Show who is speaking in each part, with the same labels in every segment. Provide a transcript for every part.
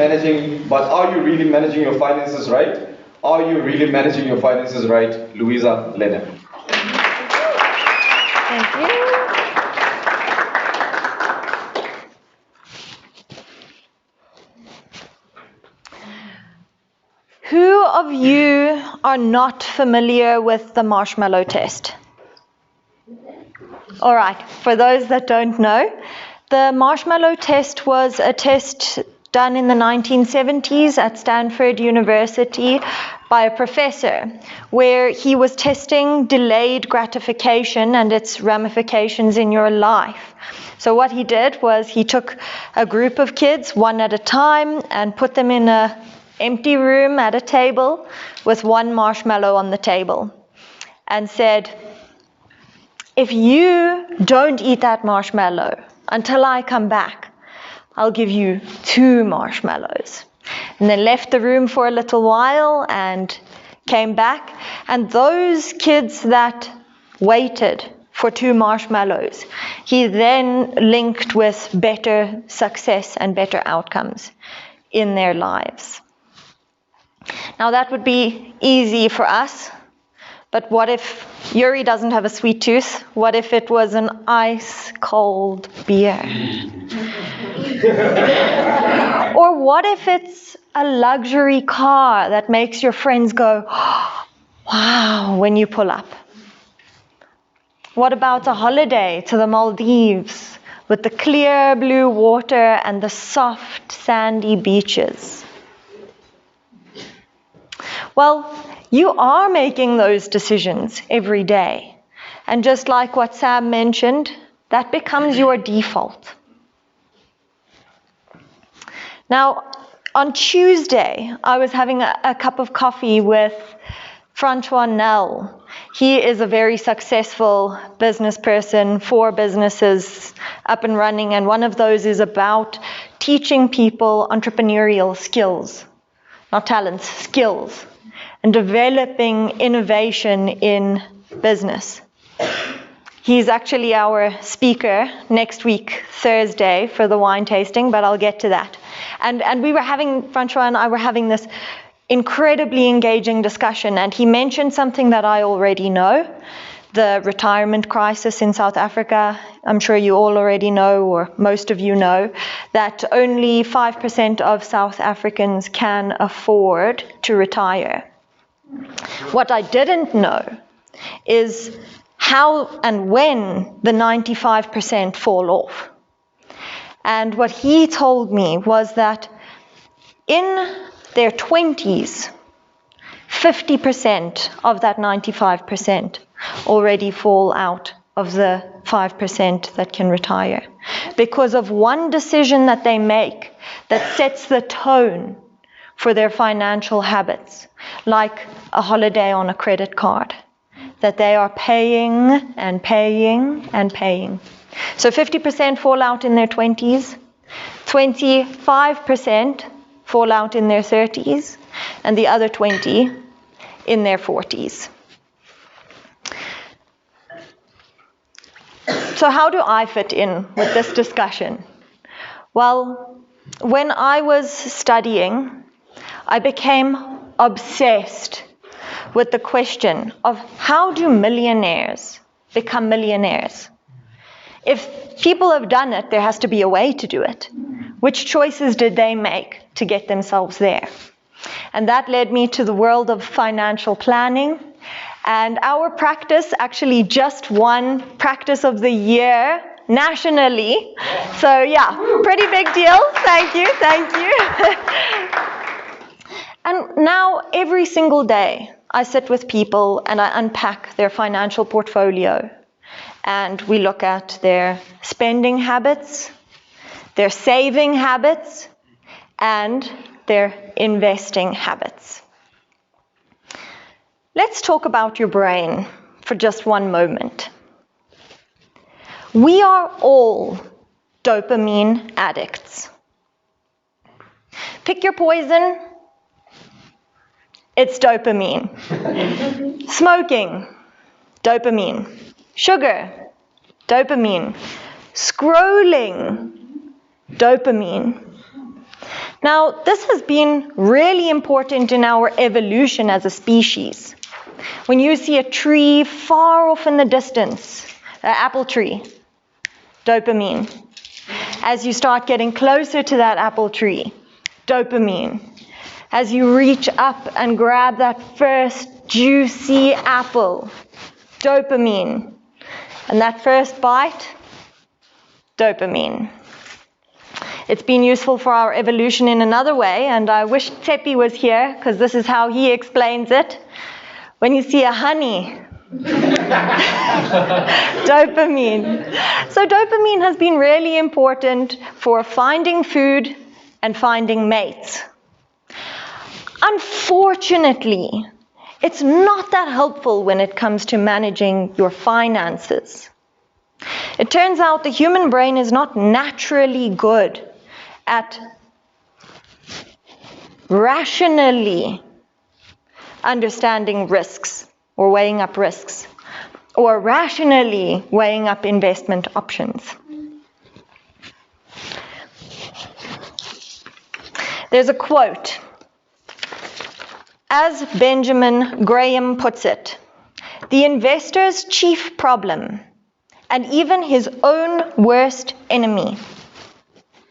Speaker 1: are you really managing your finances right? Are you really managing your finances right, Louisa Lennon?
Speaker 2: Thank you. Who of you are not familiar with the marshmallow test? All right, for those that don't know, the marshmallow test was a test done in the 1970s at Stanford University by a professor, where he was testing delayed gratification and its ramifications in your life. So what he did was he took a group of kids, one at a time, and put them in an empty room at a table with one marshmallow on the table, and said, if you don't eat that marshmallow until I come back, I'll give you 2 marshmallows. And then left the room for a little while and came back. And those kids that waited for 2 marshmallows, he then linked with better success and better outcomes in their lives. Now that would be easy for us. But what if Yuri doesn't have a sweet tooth? What if it was an ice-cold beer? Or what if it's a luxury car that makes your friends go, oh, wow, when you pull up? What about a holiday to the Maldives with the clear blue water and the soft sandy beaches? Well, you are making those decisions every day. And just like what Sam mentioned, that becomes your default. Now, on Tuesday, I was having a cup of coffee with Francois Nell. He is a very successful business person, 4 businesses up and running, and one of those is about teaching people entrepreneurial skills, not talents, skills, and developing innovation in business. He's actually our speaker next week, Thursday, for the wine tasting, but I'll get to that. And Francois and I were having this incredibly engaging discussion, and he mentioned something that I already know, the retirement crisis in South Africa. I'm sure you all already know, or most of you know, that only 5% of South Africans can afford to retire. What I didn't know is how and when the 95% fall off. And what he told me was that in their 20s, 50% of that 95% already fall out of the 5% that can retire, because of one decision that they make that sets the tone for their financial habits, like a holiday on a credit card, that they are paying and paying and paying. So 50% fall out in their 20s, 25% fall out in their 30s, and the other 20 in their 40s. So how do I fit in with this discussion? Well, when I was studying, I became obsessed with the question of how do millionaires become millionaires? If people have done it, there has to be a way to do it. Which choices did they make to get themselves there? And that led me to the world of financial planning. And our practice actually just won Practice of the Year nationally. So yeah, pretty big deal. Thank you. And now every single day I sit with people and I unpack their financial portfolio. And we look at their spending habits, their saving habits, and their investing habits. Let's talk about your brain for just one moment. We are all dopamine addicts. Pick your poison. It's dopamine. Smoking, dopamine. Sugar, dopamine. Scrolling, dopamine. Now, this has been really important in our evolution as a species. When you see a tree far off in the distance, an apple tree, dopamine. As you start getting closer to that apple tree, dopamine. As you reach up and grab that first juicy apple, dopamine. And that first bite, dopamine. It's been useful for our evolution in another way, and I wish Tepi was here, because this is how he explains it. When you see a honey, dopamine. So dopamine has been really important for finding food and finding mates. Unfortunately, it's not that helpful when it comes to managing your finances. It turns out the human brain is not naturally good at rationally understanding risks or weighing up risks, or rationally weighing up investment options. There's a quote. As Benjamin Graham puts it, the investor's chief problem, and even his own worst enemy,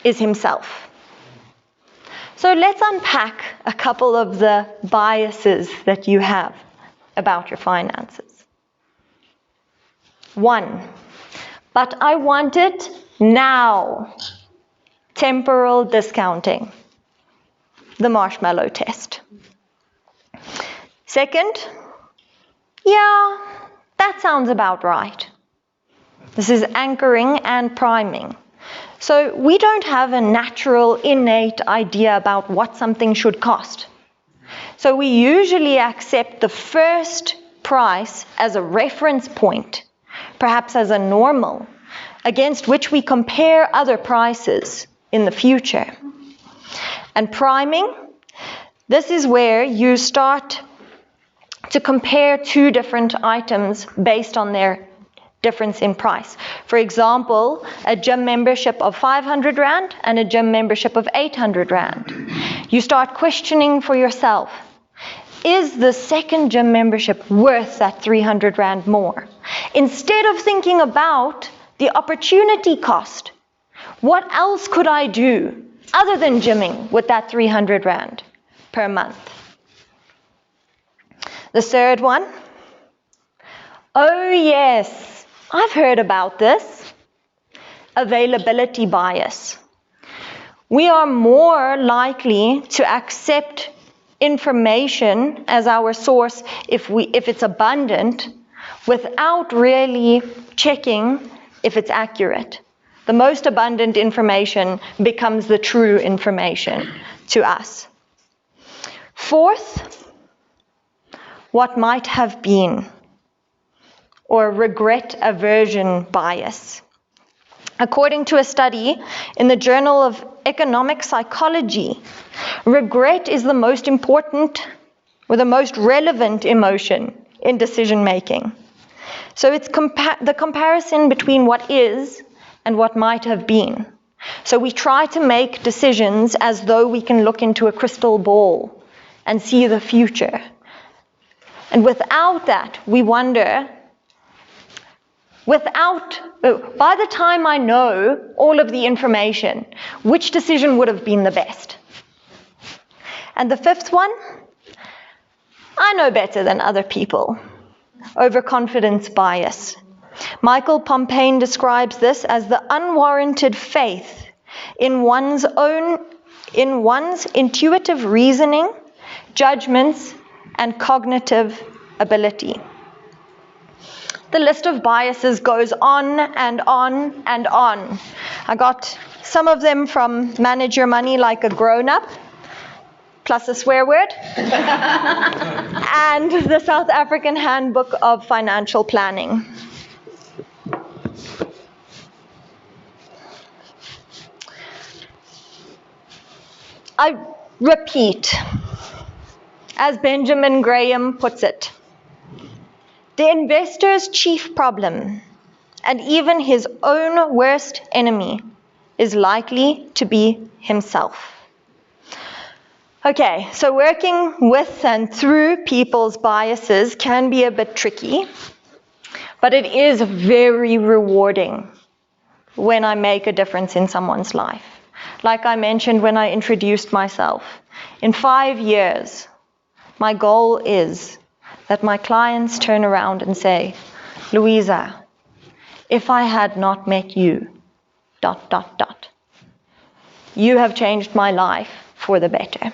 Speaker 2: is himself. So let's unpack a couple of the biases that you have about your finances. 1, but I want it now. Temporal discounting. The marshmallow test. 2nd, yeah, that sounds about right. This is anchoring and priming. So we don't have a natural, innate idea about what something should cost. So we usually accept the first price as a reference point, perhaps as a normal, against which we compare other prices in the future. And priming, this is where you start to compare two different items based on their difference in price. For example, a gym membership of 500 Rand and a gym membership of 800 Rand. You start questioning for yourself, is the second gym membership worth that 300 Rand more? Instead of thinking about the opportunity cost, what else could I do other than gymming with that 300 Rand per month? The third one, oh yes, I've heard about this. Availability bias. We are more likely to accept information as our source if it's abundant without really checking if it's accurate. The most abundant information becomes the true information to us. 4th, what might have been, or regret aversion bias. According to a study in the Journal of Economic Psychology, regret is the most important or the most relevant emotion in decision making. So it's the comparison between what is and what might have been. So we try to make decisions as though we can look into a crystal ball and see the future. And without that, we wonder, by the time I know all of the information, which decision would have been the best? And the 5th one, I know better than other people. Overconfidence bias. Michael Pompane describes this as the unwarranted faith in one's intuitive reasoning, judgments, and cognitive ability. The list of biases goes on and on and on. I got some of them from Manage Your Money Like a Grown-Up, plus a swear word, and the South African Handbook of Financial Planning. I repeat, as Benjamin Graham puts it, the investor's chief problem, and even his own worst enemy, is likely to be himself. Okay, so working with and through people's biases can be a bit tricky, but it is very rewarding when I make a difference in someone's life. Like I mentioned when I introduced myself, in 5 years, my goal is that my clients turn around and say, Louisa, if I had not met you, ... you have changed my life for the better.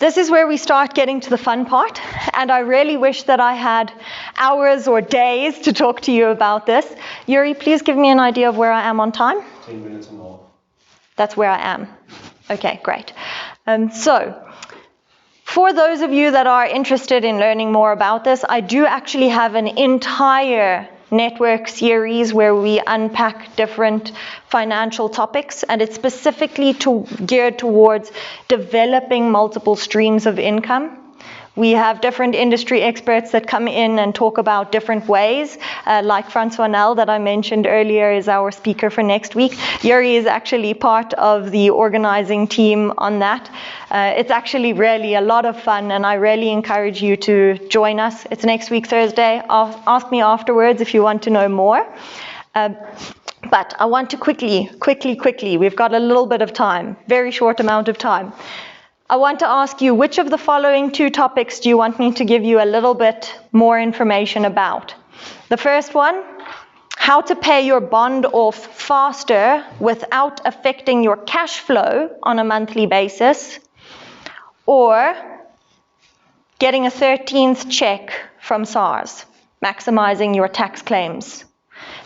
Speaker 2: This is where we start getting to the fun part, and I really wish that I had hours or days to talk to you about this. Yuri, please give me an idea of where I am on time.
Speaker 3: 10 minutes and more.
Speaker 2: That's where I am. Okay, great. So, for those of you that are interested in learning more about this, I do actually have an entire network series where we unpack different financial topics, and it's specifically geared towards developing multiple streams of income. We have different industry experts that come in and talk about different ways, like Francois Nel that I mentioned earlier is our speaker for next week. Yuri is actually part of the organizing team on that. It's actually really a lot of fun, and I really encourage you to join us. It's next week, Thursday. Ask me afterwards if you want to know more. But I want to quickly, we've got a little bit of time, very short amount of time. I want to ask you, which of the following 2 topics do you want me to give you a little bit more information about? The first one, how to pay your bond off faster without affecting your cash flow on a monthly basis, or getting a 13th check from SARS, maximizing your tax claims.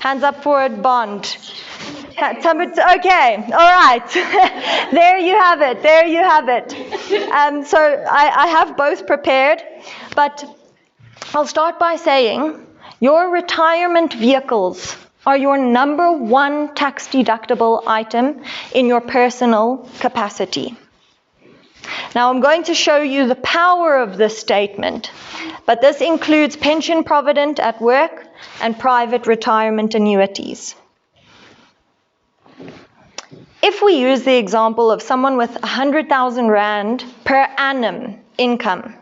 Speaker 2: Hands up for a bond. Okay, all right. There you have it. So I have both prepared, but I'll start by saying your retirement vehicles are your number 1 tax deductible item in your personal capacity. Now I'm going to show you the power of this statement, but this includes pension provident at work and private retirement annuities. If we use the example of someone with 100,000 Rand per annum income,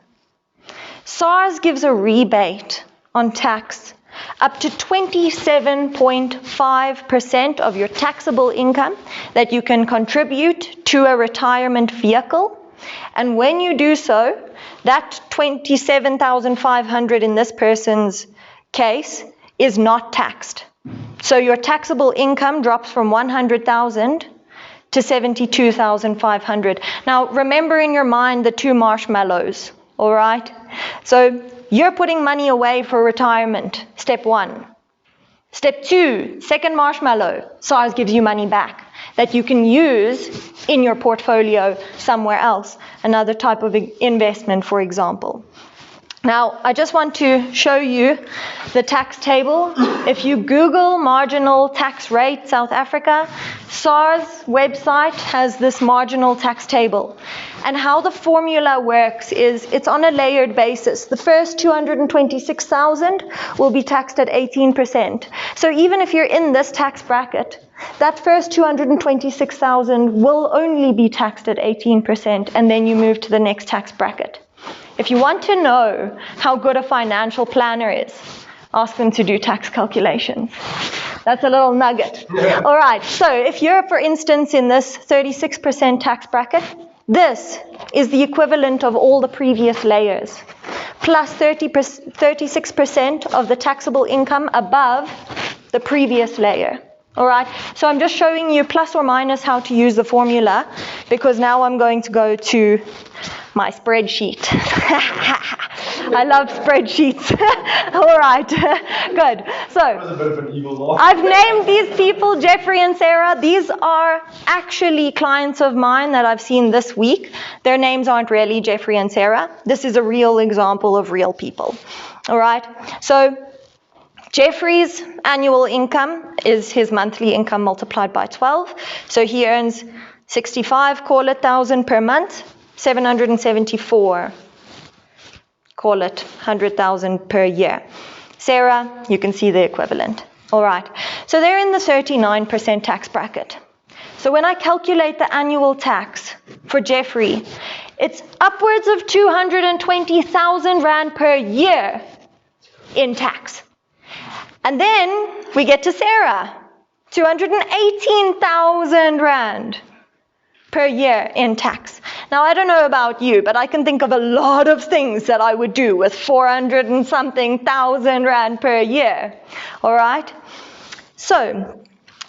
Speaker 2: SARS gives a rebate on tax up to 27.5% of your taxable income that you can contribute to a retirement vehicle. And when you do so, that 27,500 in this person's case is not taxed. So your taxable income drops from 100,000 to 72,500. Now remember in your mind the 2 marshmallows, all right? So you're putting money away for retirement, step 1. Step 2, second marshmallow, SARS gives you money back that you can use in your portfolio somewhere else, another type of investment, for example. Now, I just want to show you the tax table. If you Google marginal tax rate South Africa, SARS website has this marginal tax table. And how the formula works is it's on a layered basis. The first 226,000 will be taxed at 18%. So even if you're in this tax bracket, that first 226,000 will only be taxed at 18%, and then you move to the next tax bracket. If you want to know how good a financial planner is, ask them to do tax calculations. That's a little nugget. All right, so if you're, for instance, in this 36% tax bracket, this is the equivalent of all the previous layers, plus 36% of the taxable income above the previous layer. All right, so I'm just showing you plus or minus how to use the formula, because now I'm going to go to my spreadsheet. I love spreadsheets. All right, good. So
Speaker 3: That was a bit of an evil laugh.
Speaker 2: I've named these people Jeffrey and Sarah. These are actually clients of mine that I've seen this week. Their names aren't really Jeffrey and Sarah. This is a real example of real people. All right, so Jeffrey's annual income is his monthly income multiplied by 12. So he earns 65, call it 1,000 per month, 774, call it 100,000 per year. Sarah, you can see the equivalent. All right, so they're in the 39% tax bracket. So when I calculate the annual tax for Jeffrey, it's upwards of 220,000 Rand per year in tax. And then we get to Sarah, 218,000 Rand per year in tax. Now, I don't know about you, but I can think of a lot of things that I would do with 400 and something thousand Rand per year. All right? So,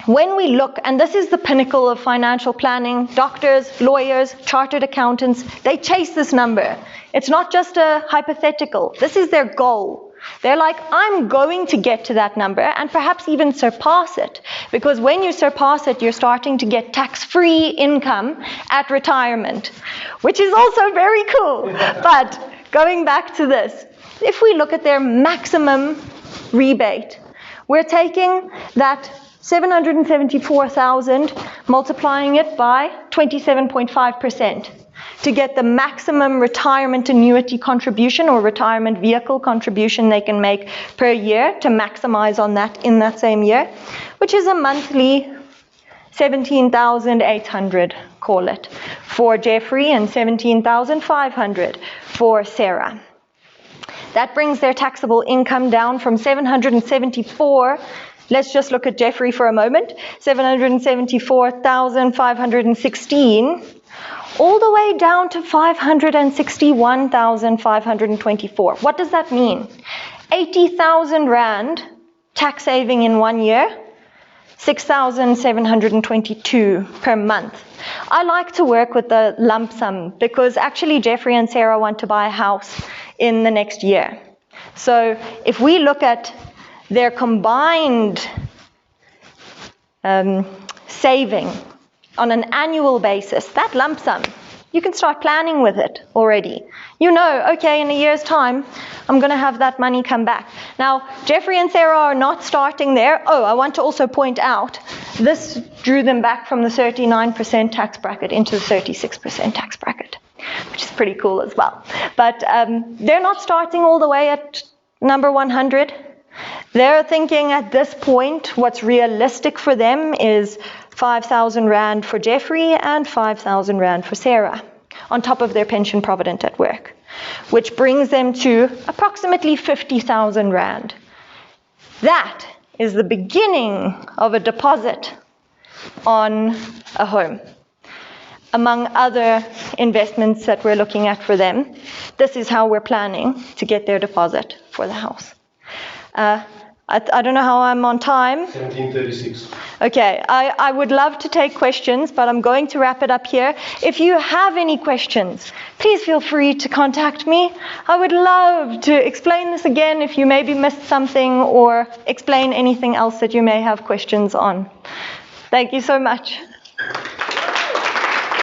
Speaker 2: when we look, and this is the pinnacle of financial planning, doctors, lawyers, chartered accountants, they chase this number. It's not just a hypothetical. This is their goal. They're like, I'm going to get to that number and perhaps even surpass it. Because when you surpass it, you're starting to get tax-free income at retirement, which is also very cool. But going back to this, if we look at their maximum rebate, we're taking that 774,000, multiplying it by 27.5%. to get the maximum retirement annuity contribution or retirement vehicle contribution they can make per year to maximize on that in that same year, which is a monthly 17,800, call it, for Jeffrey and 17,500 for Sarah. That brings their taxable income down from 774. Let's just look at Jeffrey for a moment. 774,516. All the way down to 561,524. What does that mean? 80,000 Rand tax saving in 1 year, 6,722 per month. I like to work with the lump sum because actually Jeffrey and Sarah want to buy a house in the next year. So if we look at their combined saving on an annual basis, that lump sum, you can start planning with it already. You know, okay, in a year's time, I'm going to have that money come back. Now, Jeffrey and Sarah are not starting there. Oh, I want to also point out, this drew them back from the 39% tax bracket into the 36% tax bracket, which is pretty cool as well. But they're not starting all the way at number 100. They're thinking at this point, what's realistic for them is 5,000 Rand for Jeffrey and 5,000 Rand for Sarah, on top of their pension provident at work, which brings them to approximately 50,000 Rand. That is the beginning of a deposit on a home. Among other investments that we're looking at for them, this is how we're planning to get their deposit for the house. I don't know how I'm on time.
Speaker 3: 1736.
Speaker 2: Okay, I would love to take questions, but I'm going to wrap it up here. If you have any questions, please feel free to contact me. I would love to explain this again if you maybe missed something or explain anything else that you may have questions on. Thank you so much.